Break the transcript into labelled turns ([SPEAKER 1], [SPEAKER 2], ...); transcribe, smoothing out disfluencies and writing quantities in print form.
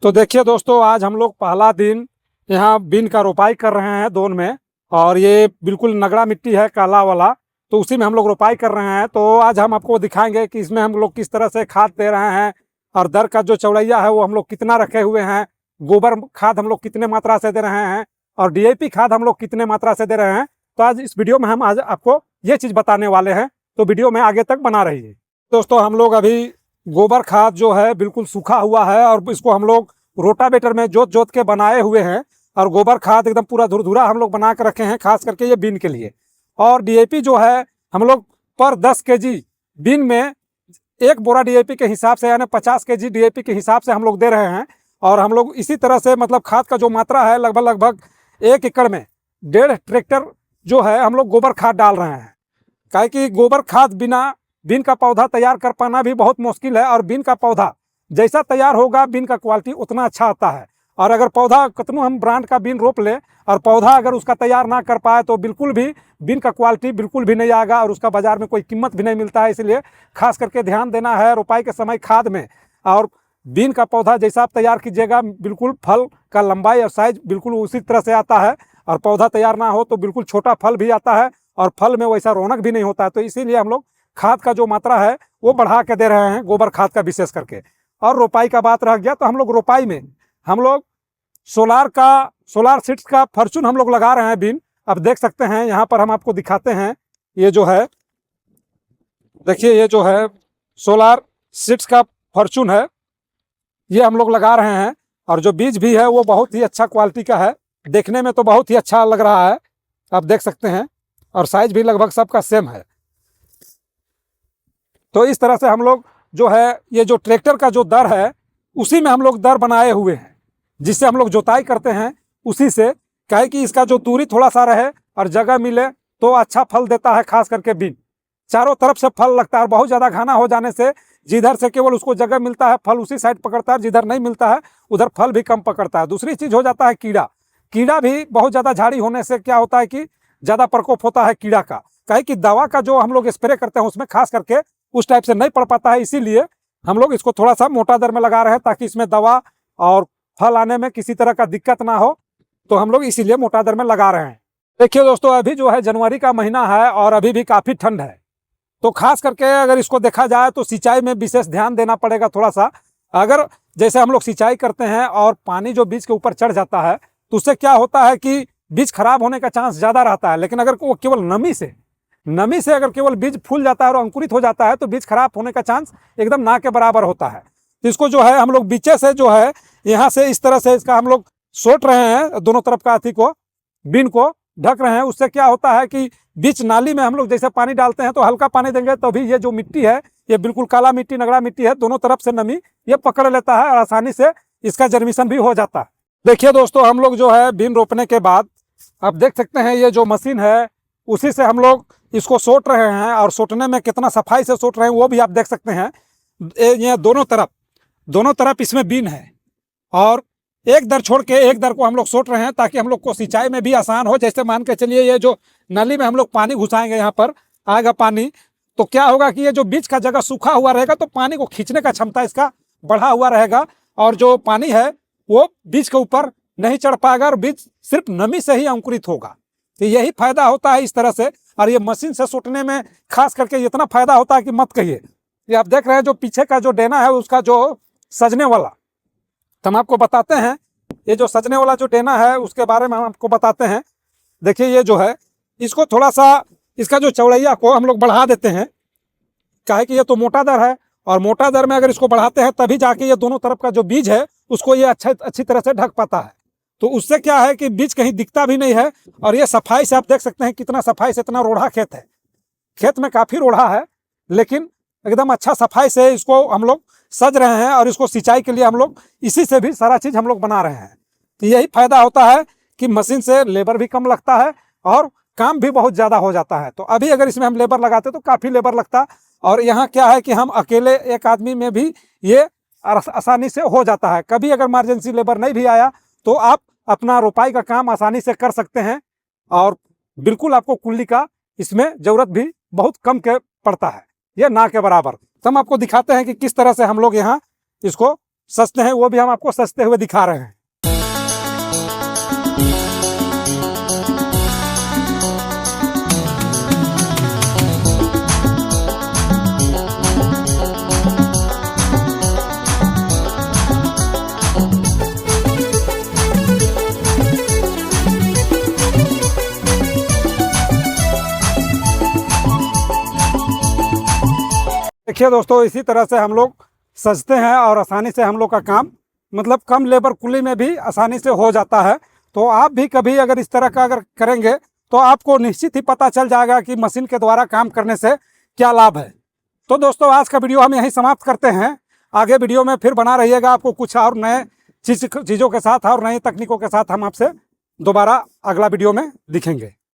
[SPEAKER 1] तो देखिए दोस्तों, आज हम लोग पहला दिन यहाँ बीन का रोपाई कर रहे हैं दोन में। और ये बिल्कुल नगड़ा मिट्टी है काला वाला, तो उसी में हम लोग रोपाई कर रहे हैं। तो आज हम आपको दिखाएंगे कि इसमें हम लोग किस तरह से खाद दे रहे हैं और दर का जो चौड़ैया है वो हम लोग कितना रखे हुए हैं, गोबर खाद हम लोग कितने मात्रा से दे रहे हैं और डीएपी खाद हम लोग कितने मात्रा से दे रहे हैं। तो आज इस वीडियो में हम आज आपको ये चीज़ बताने वाले हैं, तो वीडियो में आगे तक बना रहिए। दोस्तों, हम लोग अभी गोबर खाद जो है बिल्कुल सूखा हुआ है और इसको हम लोग रोटावेटर में जोत जोत के बनाए हुए हैं। और गोबर खाद एकदम पूरा धुरधुरा हम लोग बना के रखे हैं, खास करके ये बीन के लिए। और डीएपी जो है हम लोग पर 10 केजी बीन में एक बोरा डीएपी के हिसाब से, यानी 50 केजी डीएपी के हिसाब से हम लोग दे रहे हैं। और हम लोग इसी तरह से मतलब खाद का जो मात्रा है लगभग 1 एकड़ में 1.5 ट्रैक्टर जो है हम लोग गोबर खाद डाल रहे हैं। काहे कि गोबर खाद बिना बीन का पौधा तैयार कर पाना भी बहुत मुश्किल है। और बीन का पौधा जैसा तैयार होगा बीन का क्वालिटी उतना अच्छा आता है। और अगर पौधा कितनों हम ब्रांड का बीन रोप ले और पौधा अगर उसका तैयार ना कर पाए तो बिल्कुल भी बीन का क्वालिटी बिल्कुल भी नहीं आएगा और उसका बाजार में कोई कीमत भी नहीं मिलता है। इसलिए खास करके ध्यान देना है रोपाई के समय खाद में। और बीन का पौधा जैसा आप तैयार कीजिएगा बिल्कुल फल का लंबाई और साइज बिल्कुल उसी तरह से आता है। और पौधा तैयार ना हो तो बिल्कुल छोटा फल भी आता है और फल में वैसा रौनक भी नहीं होता है। तो इसीलिए हम लोग खाद का जो मात्रा है वो बढ़ा के दे रहे हैं, गोबर खाद का विशेष करके। और रोपाई का बात रह गया तो हम लोग रोपाई में हम लोग सोलार सीड्स का फॉर्चून हम लोग लगा रहे हैं बीन। अब देख सकते हैं यहाँ पर हम आपको दिखाते हैं, ये जो है देखिए, ये जो है सोलार सीड्स का फॉर्चून है, ये हम लोग लगा रहे हैं। और जो बीज भी है वो बहुत ही अच्छा क्वालिटी का है, देखने में तो बहुत ही अच्छा लग रहा है, आप देख सकते हैं। और साइज भी लगभग सबका सेम है। तो इस तरह से हम लोग जो है ये जो ट्रैक्टर का जो दर है उसी में हम लोग दर बनाए हुए हैं, जिससे हम लोग जोताई करते हैं उसी से। काहे कि इसका जो दूरी थोड़ा सा रहे और जगह मिले तो अच्छा फल देता है। खास करके बीन चारों तरफ से फल लगता है और बहुत ज़्यादा घना हो जाने से जिधर से केवल उसको जगह मिलता है फल उसी साइड पकड़ता है, जिधर नहीं मिलता है उधर फल भी कम पकड़ता है। दूसरी चीज़ हो जाता है कीड़ा भी बहुत ज़्यादा झाड़ी होने से क्या होता है कि ज़्यादा प्रकोप होता है कीड़ा का। काहे कि दवा का जो हम लोग स्प्रे करते हैं उसमें खास करके उस टाइप से नहीं पड़ पाता है। इसीलिए हम लोग इसको थोड़ा सा मोटा दर में लगा रहे हैं ताकि इसमें दवा और फल आने में किसी तरह का दिक्कत ना हो। तो हम लोग इसीलिए मोटा दर में लगा रहे हैं। देखिए दोस्तों, अभी जो है जनवरी का महीना है और अभी भी काफ़ी ठंड है। तो खास करके अगर इसको देखा जाए तो सिंचाई में विशेष ध्यान देना पड़ेगा थोड़ा सा। अगर जैसे हम लोग सिंचाई करते हैं और पानी जो बीज के ऊपर चढ़ जाता है तो उससे क्या होता है कि बीज खराब होने का चांस ज़्यादा रहता है। लेकिन अगर वो केवल नमी से अगर केवल बीज फूल जाता है और अंकुरित हो जाता है तो बीज खराब होने का चांस एकदम ना के बराबर होता है। तो इसको जो है हम लोग बीचे से जो है यहाँ से इस तरह से इसका हम लोग सोट रहे हैं, दोनों तरफ का अथी को बीन को ढक रहे हैं। उससे क्या होता है कि बीच नाली में हम लोग जैसे पानी डालते हैं तो हल्का पानी देंगे तो भी ये जो मिट्टी है ये बिल्कुल काला मिट्टी नगड़ा मिट्टी है, दोनों तरफ से नमी ये पकड़ लेता है और आसानी से इसका जर्मिशन भी हो जाता है। देखिए दोस्तों, हम लोग जो है बीन रोपने के बाद आप देख सकते हैं ये जो मशीन है उसी से हम लोग इसको सोट रहे हैं। और सोटने में कितना सफाई से सोट रहे हैं वो भी आप देख सकते हैं। ये दोनों तरफ इसमें बीन है और एक दर छोड़ के एक दर को हम लोग सोट रहे हैं ताकि हम लोग को सिंचाई में भी आसान हो। जैसे मान के चलिए ये जो नली में हम लोग पानी घुसाएंगे, यहाँ पर आएगा पानी, तो क्या होगा कि ये जो बीच का जगह सूखा हुआ रहेगा तो पानी को खींचने का क्षमता इसका बढ़ा हुआ रहेगा और जो पानी है वो बीज के ऊपर नहीं चढ़ पाएगा और बीज सिर्फ नमी से ही अंकुरित होगा। तो यही फायदा होता है इस तरह से। और ये मशीन से सोटने में खास करके इतना फायदा होता है कि मत कहिए। ये आप देख रहे हैं जो पीछे का जो डेना है उसका जो सजने वाला, तो हम आपको बताते हैं ये जो सजने वाला जो डेना है उसके बारे में हम आपको बताते हैं। देखिए ये जो है इसको थोड़ा सा इसका जो चौड़ैया को हम लोग बढ़ा देते हैं। काहे कि ये तो मोटा दर है और मोटा दर में अगर इसको बढ़ाते हैं तभी जाके ये दोनों तरफ का जो बीज है उसको ये अच्छी तरह से ढक पाता है। तो उससे क्या है कि बीज कहीं दिखता भी नहीं है। और ये सफाई से आप देख सकते हैं कितना सफाई से, इतना रोड़ा खेत है, खेत में काफ़ी रोड़ा है लेकिन एकदम अच्छा सफाई से इसको हम लोग सज रहे हैं। और इसको सिंचाई के लिए हम लोग इसी से भी सारा चीज़ हम लोग बना रहे हैं। तो यही फायदा होता है कि मशीन से लेबर भी कम लगता है और काम भी बहुत ज़्यादा हो जाता है। तो अभी अगर इसमें हम लेबर लगाते तो काफ़ी लेबर लगता। और यहाँ क्या है कि हम अकेले एक आदमी में भी ये आसानी से हो जाता है। कभी अगर इमरजेंसी लेबर नहीं भी आया तो आप अपना रोपाई का काम आसानी से कर सकते हैं और बिल्कुल आपको कुल्ली का इसमें ज़रूरत भी बहुत कम के पड़ता है, ये ना के बराबर। तो हम आपको दिखाते हैं कि किस तरह से हम लोग यहाँ इसको सस्ते हैं वो भी हम आपको सस्ते हुए दिखा रहे हैं। देखिए दोस्तों, इसी तरह से हम लोग सजते हैं और आसानी से हम लोग का काम मतलब कम लेबर कुली में भी आसानी से हो जाता है। तो आप भी कभी अगर इस तरह का अगर करेंगे तो आपको निश्चित ही पता चल जाएगा कि मशीन के द्वारा काम करने से क्या लाभ है। तो दोस्तों, आज का वीडियो हम यहीं समाप्त करते हैं। आगे वीडियो में फिर बना रहिएगा, आपको कुछ और नए चीज़ों के साथ और नई तकनीकों के साथ हम आपसे दोबारा अगला वीडियो में दिखेंगे।